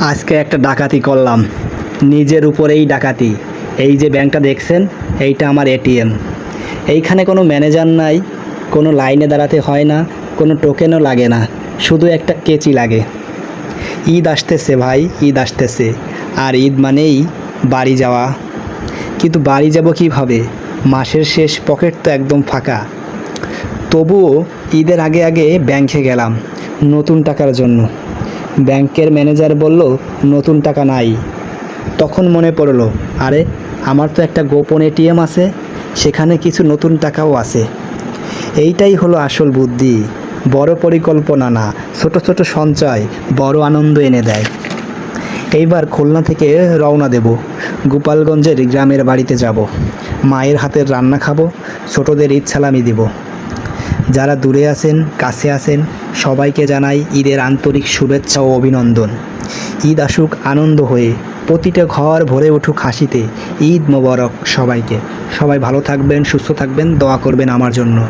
আজকে একটা ডাকাতি করলাম, নিজের উপরেই ডাকাতি। এই যে ব্যাংকটা দেখছেন, এইটা আমার এটিএম। এইখানে কোনো ম্যানেজার নাই, কোনো লাইনে দাঁড়াতে হয় না, কোনো টোকেনও লাগে না, শুধু একটা কেচি লাগে। ঈদ আসতেছে ভাই, ঈদ আসতেছে, আর ঈদ মানেই বাড়ি যাওয়া। কিন্তু বাড়ি যাব কিভাবে? মাসের শেষ, পকেট তো একদম ফাঁকা। তবুও ঈদের আগে আগে ব্যাংকে গেলাম নতুন টাকার জন্য। ব্যাংকের ম্যানেজার বলল নতুন টাকা নাই। তখন মনে পড়লো, আরে আমার তো একটা গোপন এটিএম আছে, সেখানে কিছু নতুন টাকাও আছে। এইটাই হলো আসল বুদ্ধি। বড় পরিকল্পনা না, ছোট ছোট সঞ্চয় বড় আনন্দ এনে দেয়। এইবার খুলনা থেকে রওনা দেব, গোপালগঞ্জের গ্রামের বাড়িতে যাব। মায়ের হাতের রান্না খাবো, ছোটদের ঈদ সালামি দিব। যারা দূরে আছেন, কাছে আছেন, সবাইকে জানাই ঈদের আন্তরিক শুভেচ্ছা ও অভিনন্দন। ঈদ আসুক আনন্দ হয়ে, প্রতিটা ঘর ভরে উঠুক হাসিতে। ঈদ মোবারক সবাইকে। সবাই ভালো থাকবেন, সুস্থ থাকবেন, দোয়া করবেন আমার জন্য।